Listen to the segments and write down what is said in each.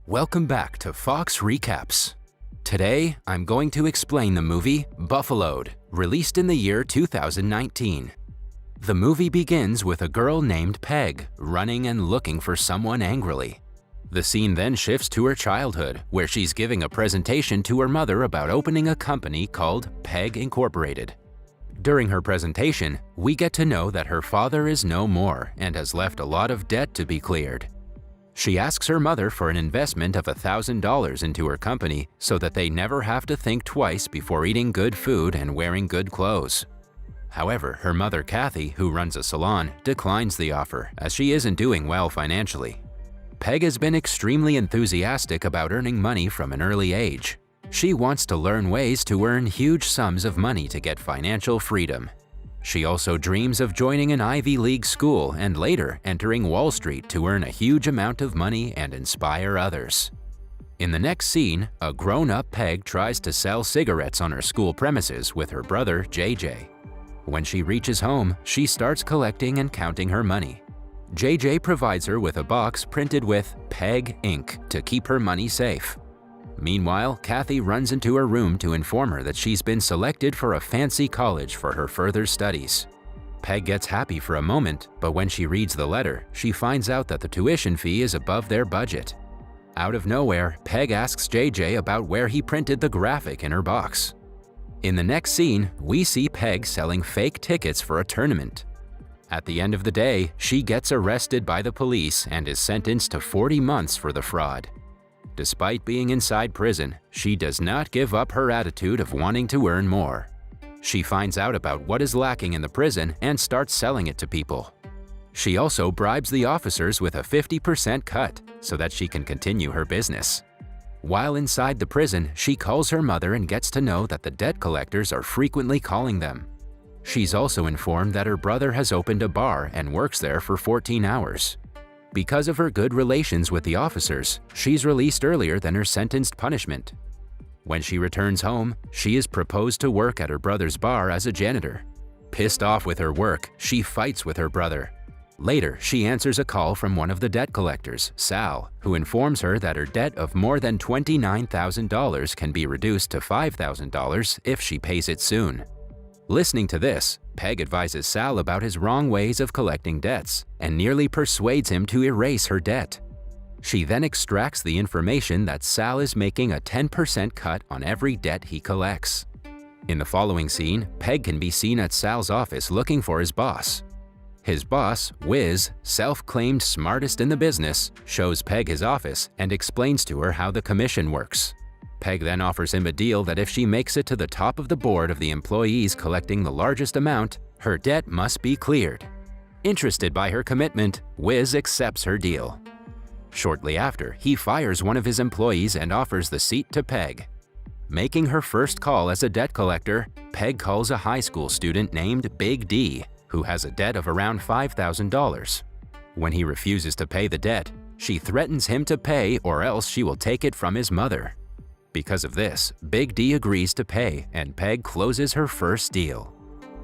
Welcome back to Fox Recaps. Today, I'm going to explain the movie Buffaloed, released in the year 2019. The movie begins with a girl named Peg running and looking for someone angrily. The scene then shifts to her childhood, where she's giving a presentation to her mother about opening a company called Peg Incorporated. During her presentation, we get to know that her father is no more and has left a lot of debt to be cleared. She asks her mother for an investment of $1,000 into her company so that they never have to think twice before eating good food and wearing good clothes. However, her mother Kathy, who runs a salon, declines the offer as she isn't doing well financially. Peg has been extremely enthusiastic about earning money from an early age. She wants to learn ways to earn huge sums of money to get financial freedom. She also dreams of joining an Ivy League school and later entering Wall Street to earn a huge amount of money and inspire others. In the next scene, a grown-up Peg tries to sell cigarettes on her school premises with her brother JJ. When she reaches home, she starts collecting and counting her money. JJ provides her with a box printed with Peg Inc. to keep her money safe. Meanwhile, Kathy runs into her room to inform her that she's been selected for a fancy college for her further studies. Peg gets happy for a moment, but when she reads the letter, she finds out that the tuition fee is above their budget. Out of nowhere, Peg asks JJ about where he printed the graphic in her box. In the next scene, we see Peg selling fake tickets for a tournament. At the end of the day, she gets arrested by the police and is sentenced to 40 months for the fraud. Despite being inside prison, she does not give up her attitude of wanting to earn more. She finds out about what is lacking in the prison and starts selling it to people. She also bribes the officers with a 50% cut so that she can continue her business. While inside the prison, she calls her mother and gets to know that the debt collectors are frequently calling them. She's also informed that her brother has opened a bar and works there for 14 hours. Because of her good relations with the officers, she's released earlier than her sentenced punishment. When she returns home, she is proposed to work at her brother's bar as a janitor. Pissed off with her work, she fights with her brother. Later, she answers a call from one of the debt collectors, Sal, who informs her that her debt of more than $29,000 can be reduced to $5,000 if she pays it soon. Listening to this, Peg advises Sal about his wrong ways of collecting debts and nearly persuades him to erase her debt. She then extracts the information that Sal is making a 10% cut on every debt he collects. In the following scene, Peg can be seen at Sal's office looking for his boss. His boss, Wiz, self-claimed smartest in the business, shows Peg his office and explains to her how the commission works. Peg then offers him a deal that if she makes it to the top of the board of the employees collecting the largest amount, her debt must be cleared. Interested by her commitment, Wiz accepts her deal. Shortly after, he fires one of his employees and offers the seat to Peg. Making her first call as a debt collector, Peg calls a high school student named Big D, who has a debt of around $5,000. When he refuses to pay the debt, she threatens him to pay or else she will take it from his mother. Because of this, Big D agrees to pay and Peg closes her first deal.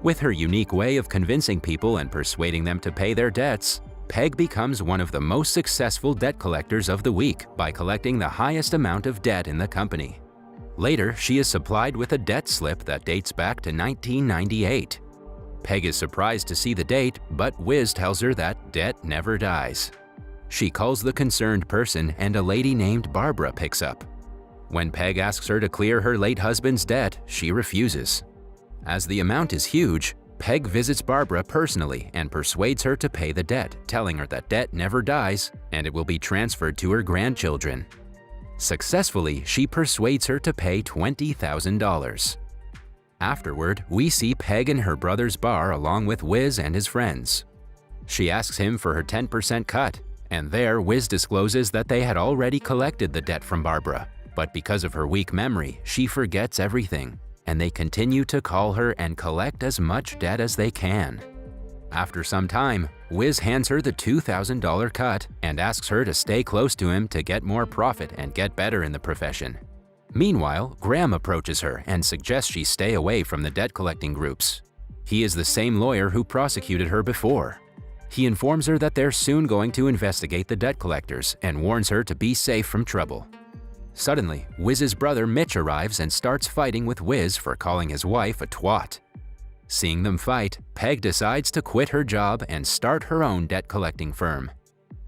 With her unique way of convincing people and persuading them to pay their debts, Peg becomes one of the most successful debt collectors of the week by collecting the highest amount of debt in the company. Later, she is supplied with a debt slip that dates back to 1998. Peg is surprised to see the date, but Wiz tells her that debt never dies. She calls the concerned person and a lady named Barbara picks up. When Peg asks her to clear her late husband's debt, she refuses. As the amount is huge, Peg visits Barbara personally and persuades her to pay the debt, telling her that debt never dies and it will be transferred to her grandchildren. Successfully, she persuades her to pay $20,000. Afterward, we see Peg in her brother's bar along with Wiz and his friends. She asks him for her 10% cut, and there Wiz discloses that they had already collected the debt from Barbara. But because of her weak memory, she forgets everything, and they continue to call her and collect as much debt as they can. After some time, Wiz hands her the $2,000 cut and asks her to stay close to him to get more profit and get better in the profession. Meanwhile, Graham approaches her and suggests she stay away from the debt collecting groups. He is the same lawyer who prosecuted her before. He informs her that they're soon going to investigate the debt collectors and warns her to be safe from trouble. Suddenly, Wiz's brother Mitch arrives and starts fighting with Wiz for calling his wife a twat. Seeing them fight, Peg decides to quit her job and start her own debt collecting firm.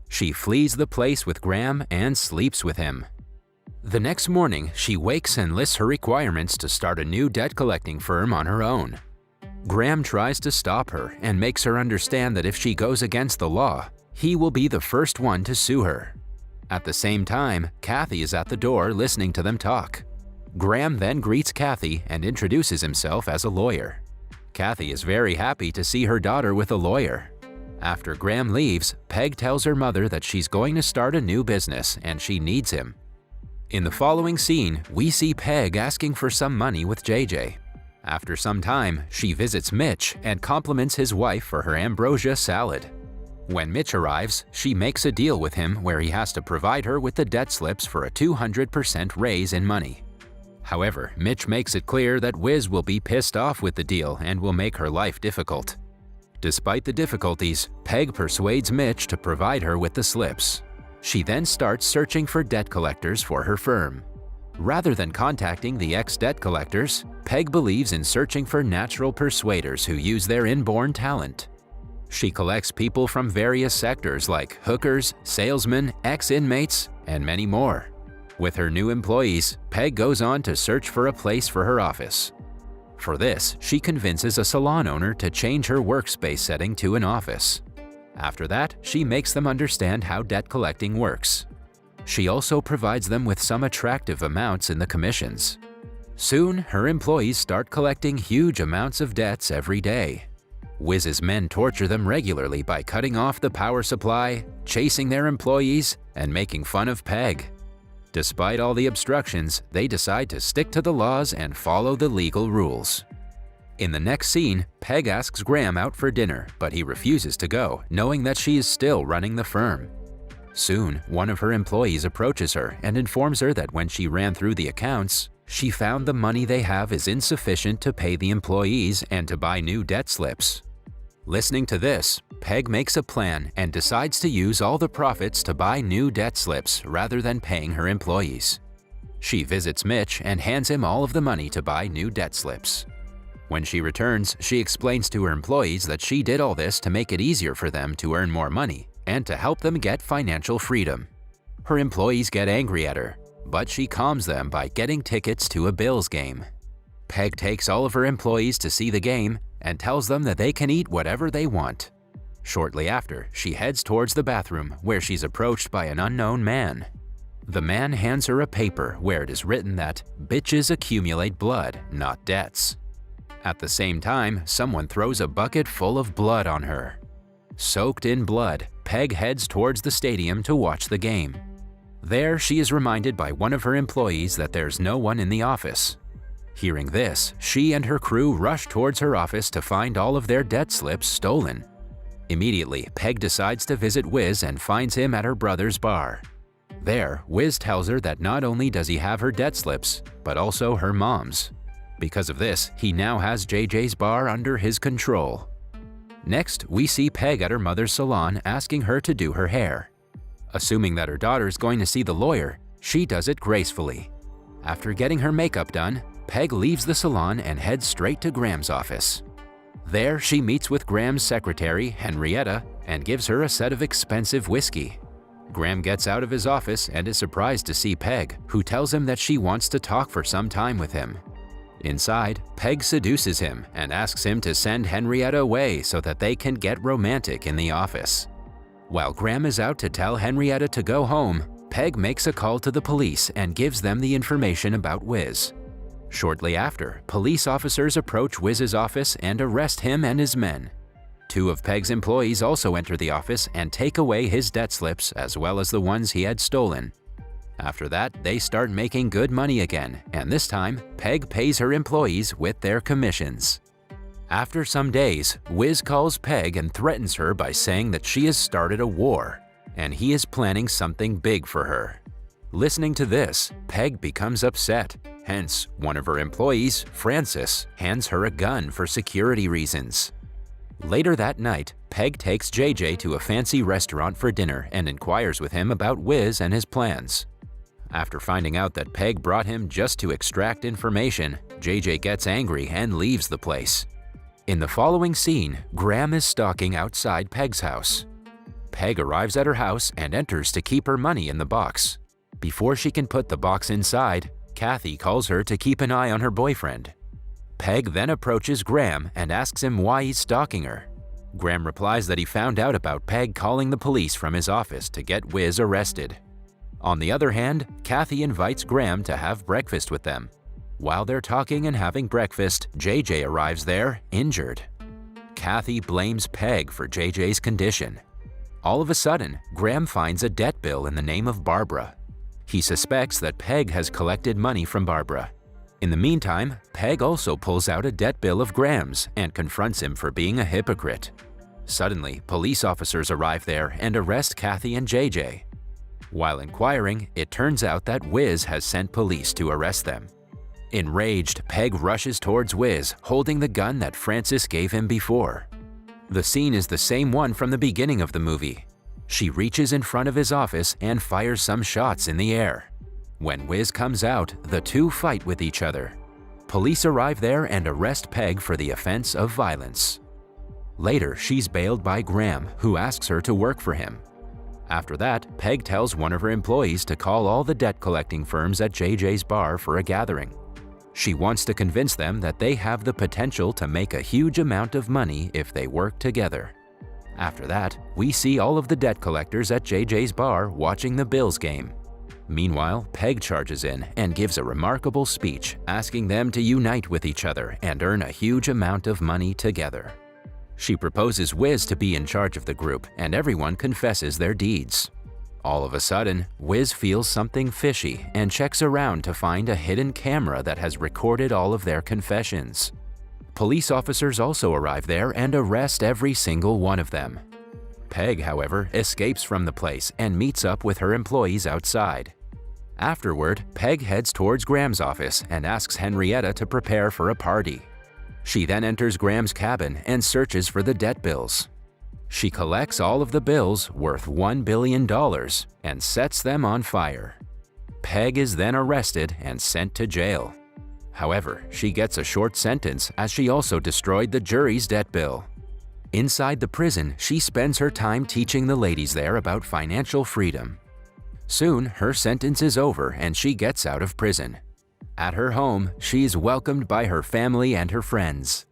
She flees the place with Graham and sleeps with him. The next morning, she wakes and lists her requirements to start a new debt collecting firm on her own. Graham tries to stop her and makes her understand that if she goes against the law, he will be the first one to sue her. At the same time, Kathy is at the door listening to them talk. Graham then greets Kathy and introduces himself as a lawyer. Kathy is very happy to see her daughter with a lawyer. After Graham leaves, Peg tells her mother that she's going to start a new business and she needs him. In the following scene, we see Peg asking for some money with JJ. After some time, she visits Mitch and compliments his wife for her ambrosia salad. When Mitch arrives, she makes a deal with him where he has to provide her with the debt slips for a 200% raise in money. However, Mitch makes it clear that Wiz will be pissed off with the deal and will make her life difficult. Despite the difficulties, Peg persuades Mitch to provide her with the slips. She then starts searching for debt collectors for her firm. Rather than contacting the ex-debt collectors, Peg believes in searching for natural persuaders who use their inborn talent. She collects people from various sectors like hookers, salesmen, ex-inmates, and many more. With her new employees, Peg goes on to search for a place for her office. For this, she convinces a salon owner to change her workspace setting to an office. After that, she makes them understand how debt collecting works. She also provides them with some attractive amounts in the commissions. Soon, her employees start collecting huge amounts of debts every day. Wiz's men torture them regularly by cutting off the power supply, chasing their employees, and making fun of Peg. Despite all the obstructions, they decide to stick to the laws and follow the legal rules. In the next scene, Peg asks Graham out for dinner, but he refuses to go, knowing that she is still running the firm. Soon, one of her employees approaches her and informs her that when she ran through the accounts, she found the money they have is insufficient to pay the employees and to buy new debt slips. Listening to this, Peg makes a plan and decides to use all the profits to buy new debt slips rather than paying her employees. She visits Mitch and hands him all of the money to buy new debt slips. When she returns, she explains to her employees that she did all this to make it easier for them to earn more money and to help them get financial freedom. Her employees get angry at her, but she calms them by getting tickets to a Bills game. Peg takes all of her employees to see the game and tells them that they can eat whatever they want. Shortly after, she heads towards the bathroom where she's approached by an unknown man. The man hands her a paper where it is written that bitches accumulate blood, not debts. At the same time, someone throws a bucket full of blood on her. Soaked in blood, Peg heads towards the stadium to watch the game. There, she is reminded by one of her employees that there's no one in the office. Hearing this, she and her crew rush towards her office to find all of their debt slips stolen. Immediately, Peg decides to visit Wiz and finds him at her brother's bar. There, Wiz tells her that not only does he have her debt slips, but also her mom's. Because of this, he now has JJ's bar under his control. Next, we see Peg at her mother's salon asking her to do her hair. Assuming that her daughter's going to see the lawyer, she does it gracefully. After getting her makeup done, Peg leaves the salon and heads straight to Graham's office. There, she meets with Graham's secretary, Henrietta, and gives her a set of expensive whiskey. Graham gets out of his office and is surprised to see Peg, who tells him that she wants to talk for some time with him. Inside, Peg seduces him and asks him to send Henrietta away so that they can get romantic in the office. While Graham is out to tell Henrietta to go home, Peg makes a call to the police and gives them the information about Wiz. Shortly after, police officers approach Wiz's office and arrest him and his men. Two of Peg's employees also enter the office and take away his debt slips as well as the ones he had stolen. After that, they start making good money again, and this time, Peg pays her employees with their commissions. After some days, Wiz calls Peg and threatens her by saying that she has started a war, and he is planning something big for her. Listening to this, Peg becomes upset. Hence, one of her employees, Francis, hands her a gun for security reasons. Later that night, Peg takes JJ to a fancy restaurant for dinner and inquires with him about Wiz and his plans. After finding out that Peg brought him just to extract information, JJ gets angry and leaves the place. In the following scene, Graham is stalking outside Peg's house. Peg arrives at her house and enters to keep her money in the box. Before she can put the box inside, Kathy calls her to keep an eye on her boyfriend. Peg then approaches Graham and asks him why he's stalking her. Graham replies that he found out about Peg calling the police from his office to get Wiz arrested. On the other hand, Kathy invites Graham to have breakfast with them. While they're talking and having breakfast, JJ arrives there, injured. Kathy blames Peg for JJ's condition. All of a sudden, Graham finds a debt bill in the name of Barbara. He suspects that Peg has collected money from Barbara. In the meantime, Peg also pulls out a debt bill of Graham's and confronts him for being a hypocrite. Suddenly, police officers arrive there and arrest Kathy and JJ. While inquiring, it turns out that Wiz has sent police to arrest them. Enraged, Peg rushes towards Wiz, holding the gun that Francis gave him before. The scene is the same one from the beginning of the movie. She reaches in front of his office and fires some shots in the air. When Wiz comes out, the two fight with each other. Police arrive there and arrest Peg for the offense of violence. Later, she's bailed by Graham, who asks her to work for him. After that, Peg tells one of her employees to call all the debt-collecting firms at JJ's bar for a gathering. She wants to convince them that they have the potential to make a huge amount of money if they work together. After that, we see all of the debt collectors at JJ's bar watching the Bills game. Meanwhile, Peg charges in and gives a remarkable speech asking them to unite with each other and earn a huge amount of money together. She proposes Wiz to be in charge of the group, and everyone confesses their deeds. All of a sudden, Wiz feels something fishy and checks around to find a hidden camera that has recorded all of their confessions. Police officers also arrive there and arrest every single one of them. Peg, however, escapes from the place and meets up with her employees outside. Afterward, Peg heads towards Graham's office and asks Henrietta to prepare for a party. She then enters Graham's cabin and searches for the debt bills. She collects all of the bills worth $1 billion and sets them on fire. Peg is then arrested and sent to jail. However, she gets a short sentence as she also destroyed the jury's debt bill. Inside the prison, she spends her time teaching the ladies there about financial freedom. Soon, her sentence is over and she gets out of prison. At her home, she is welcomed by her family and her friends.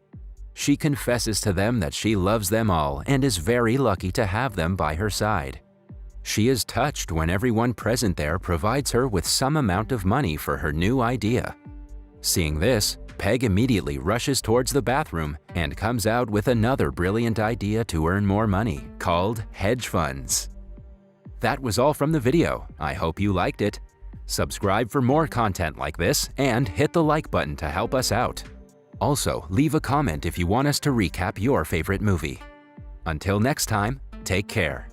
She confesses to them that she loves them all and is very lucky to have them by her side. She is touched when everyone present there provides her with some amount of money for her new idea. Seeing this, Peg immediately rushes towards the bathroom and comes out with another brilliant idea to earn more money, called hedge funds. That was all from the video. I hope you liked it. Subscribe for more content like this and hit the like button to help us out. Also, leave a comment if you want us to recap your favorite movie. Until next time, take care.